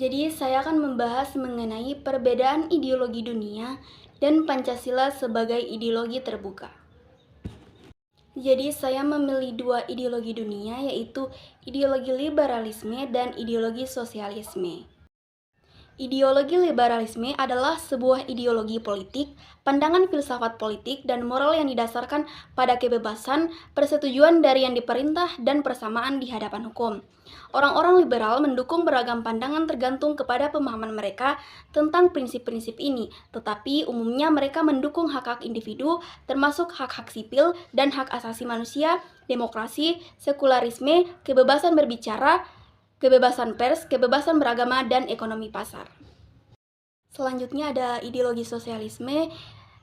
Jadi, saya akan membahas mengenai perbedaan ideologi dunia dan Pancasila sebagai ideologi terbuka. Jadi, saya memilih dua ideologi dunia, yaitu ideologi liberalisme dan ideologi sosialisme. Ideologi liberalisme adalah sebuah ideologi politik, pandangan filsafat politik, dan moral yang didasarkan pada kebebasan, persetujuan dari yang diperintah, dan persamaan di hadapan hukum. Orang-orang liberal mendukung beragam pandangan tergantung kepada pemahaman mereka tentang prinsip-prinsip ini, tetapi umumnya mereka mendukung hak-hak individu, termasuk hak-hak sipil dan hak asasi manusia, demokrasi, sekularisme, kebebasan berbicara, kebebasan pers, kebebasan beragama, dan ekonomi pasar. Selanjutnya ada ideologi sosialisme,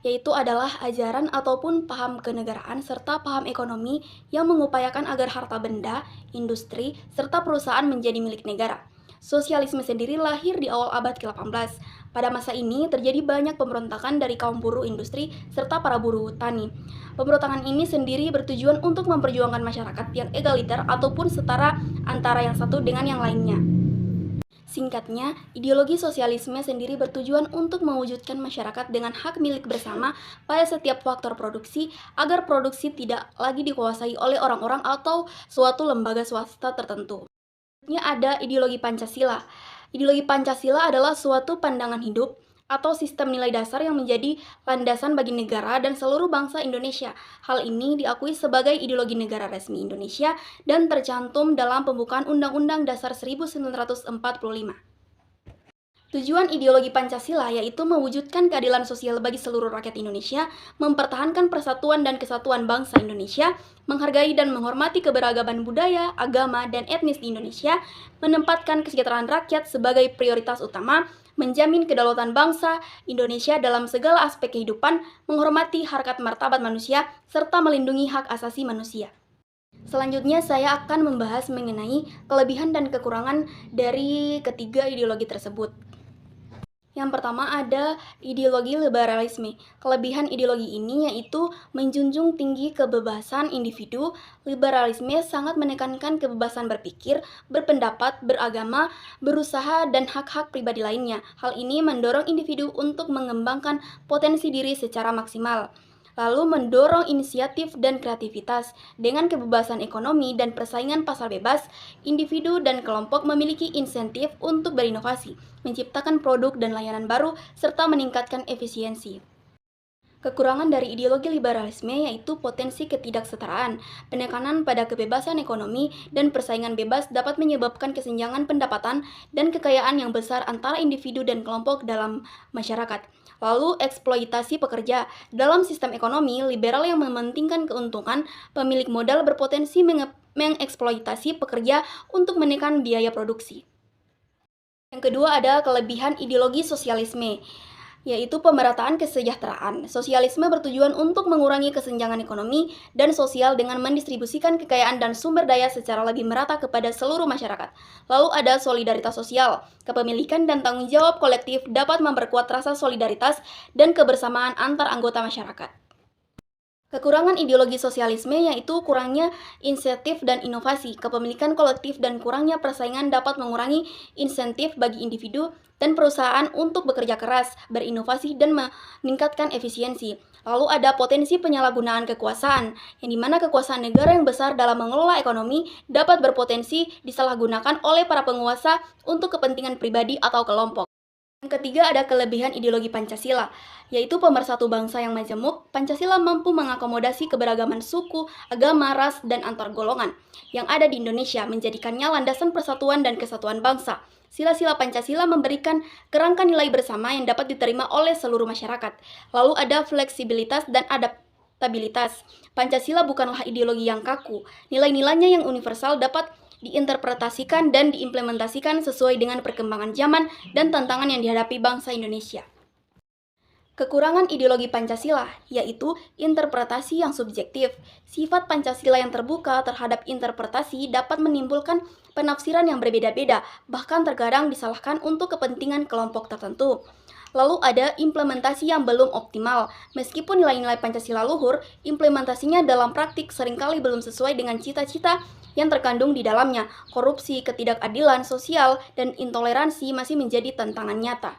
yaitu adalah ajaran ataupun paham kenegaraan serta paham ekonomi yang mengupayakan agar harta benda, industri, serta perusahaan menjadi milik negara. Sosialisme sendiri lahir di awal abad ke-18. Pada masa ini terjadi banyak pemberontakan dari kaum buruh industri serta para buruh tani. Pemberontakan ini sendiri bertujuan untuk memperjuangkan masyarakat yang egaliter ataupun setara antara yang satu dengan yang lainnya. Singkatnya, ideologi sosialisme sendiri bertujuan untuk mewujudkan masyarakat dengan hak milik bersama pada setiap faktor produksi agar produksi tidak lagi dikuasai oleh orang-orang atau suatu lembaga swasta tertentu. Selanjutnya ada ideologi Pancasila. Ideologi Pancasila adalah suatu pandangan hidup atau sistem nilai dasar yang menjadi landasan bagi negara dan seluruh bangsa Indonesia. Hal ini diakui sebagai ideologi negara resmi Indonesia dan tercantum dalam pembukaan Undang-Undang Dasar 1945. Tujuan ideologi Pancasila yaitu mewujudkan keadilan sosial bagi seluruh rakyat Indonesia, mempertahankan persatuan dan kesatuan bangsa Indonesia, menghargai dan menghormati keberagaman budaya, agama, dan etnis di Indonesia, menempatkan kesejahteraan rakyat sebagai prioritas utama, menjamin kedaulatan bangsa Indonesia dalam segala aspek kehidupan, menghormati harkat martabat manusia, serta melindungi hak asasi manusia. Selanjutnya saya akan membahas mengenai kelebihan dan kekurangan dari ketiga ideologi tersebut. Yang pertama ada ideologi liberalisme. Kelebihan ideologi ini yaitu menjunjung tinggi kebebasan individu. Liberalisme sangat menekankan kebebasan berpikir, berpendapat, beragama, berusaha, dan hak-hak pribadi lainnya. Hal ini mendorong individu untuk mengembangkan potensi diri secara maksimal. Lalu mendorong inisiatif dan kreativitas. Dengan kebebasan ekonomi dan persaingan pasar bebas, individu dan kelompok memiliki insentif untuk berinovasi, menciptakan produk dan layanan baru, serta meningkatkan efisiensi. Kekurangan dari ideologi liberalisme yaitu potensi ketidaksetaraan. Penekanan pada kebebasan ekonomi dan persaingan bebas dapat menyebabkan kesenjangan pendapatan dan kekayaan yang besar antara individu dan kelompok dalam masyarakat. Lalu, eksploitasi pekerja. Dalam sistem ekonomi liberal yang mementingkan keuntungan, pemilik modal berpotensi mengeksploitasi pekerja untuk menekan biaya produksi. Yang kedua ada kelebihan ideologi sosialisme, yaitu pemerataan kesejahteraan. Sosialisme bertujuan untuk mengurangi kesenjangan ekonomi dan sosial dengan mendistribusikan kekayaan dan sumber daya secara lebih merata kepada seluruh masyarakat. Lalu ada solidaritas sosial. Kepemilikan dan tanggung jawab kolektif dapat memperkuat rasa solidaritas dan kebersamaan antar anggota masyarakat. Kekurangan ideologi sosialisme yaitu kurangnya insentif dan inovasi. Kepemilikan kolektif dan kurangnya persaingan dapat mengurangi insentif bagi individu dan perusahaan untuk bekerja keras, berinovasi, dan meningkatkan efisiensi. Lalu ada potensi penyalahgunaan kekuasaan, yang dimana kekuasaan negara yang besar dalam mengelola ekonomi dapat berpotensi disalahgunakan oleh para penguasa untuk kepentingan pribadi atau kelompok. Yang ketiga ada kelebihan ideologi Pancasila, yaitu pemersatu bangsa yang majemuk. Pancasila mampu mengakomodasi keberagaman suku, agama, ras, dan antar golongan yang ada di Indonesia, menjadikannya landasan persatuan dan kesatuan bangsa. Sila-sila Pancasila memberikan kerangka nilai bersama yang dapat diterima oleh seluruh masyarakat. Lalu ada fleksibilitas dan adaptabilitas. Pancasila bukanlah ideologi yang kaku. Nilai-nilainya yang universal dapat diinterpretasikan dan diimplementasikan sesuai dengan perkembangan zaman dan tantangan yang dihadapi bangsa Indonesia. Kekurangan ideologi Pancasila, yaitu interpretasi yang subjektif. Sifat Pancasila yang terbuka terhadap interpretasi dapat menimbulkan penafsiran yang berbeda-beda, bahkan terkadang disalahkan untuk kepentingan kelompok tertentu. Lalu ada implementasi yang belum optimal. Meskipun nilai-nilai Pancasila luhur, implementasinya dalam praktik seringkali belum sesuai dengan cita-cita yang terkandung di dalamnya. Korupsi, ketidakadilan sosial, dan intoleransi masih menjadi tantangan nyata.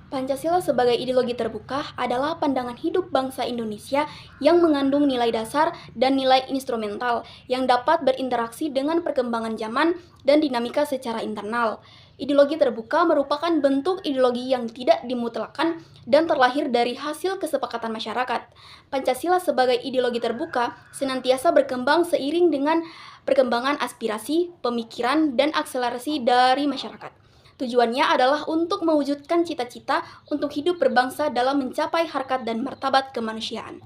Pancasila sebagai ideologi terbuka adalah pandangan hidup bangsa Indonesia yang mengandung nilai dasar dan nilai instrumental yang dapat berinteraksi dengan perkembangan zaman dan dinamika secara internal. Ideologi terbuka merupakan bentuk ideologi yang tidak dimutlakkan dan terlahir dari hasil kesepakatan masyarakat. Pancasila sebagai ideologi terbuka senantiasa berkembang seiring dengan perkembangan aspirasi, pemikiran, dan akselerasi dari masyarakat. Tujuannya adalah untuk mewujudkan cita-cita untuk hidup berbangsa dalam mencapai harkat dan martabat kemanusiaan.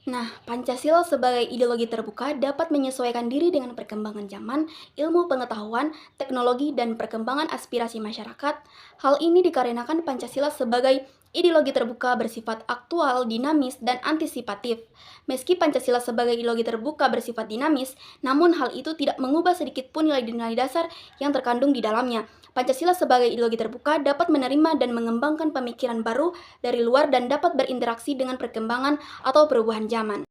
Nah, Pancasila sebagai ideologi terbuka dapat menyesuaikan diri dengan perkembangan zaman, ilmu pengetahuan, teknologi, dan perkembangan aspirasi masyarakat. Hal ini dikarenakan Pancasila sebagai ideologi terbuka bersifat aktual, dinamis, dan antisipatif. Meski Pancasila sebagai ideologi terbuka bersifat dinamis, namun hal itu tidak mengubah sedikit pun nilai-nilai dasar yang terkandung di dalamnya. Pancasila sebagai ideologi terbuka dapat menerima dan mengembangkan pemikiran baru dari luar dan dapat berinteraksi dengan perkembangan atau perubahan zaman.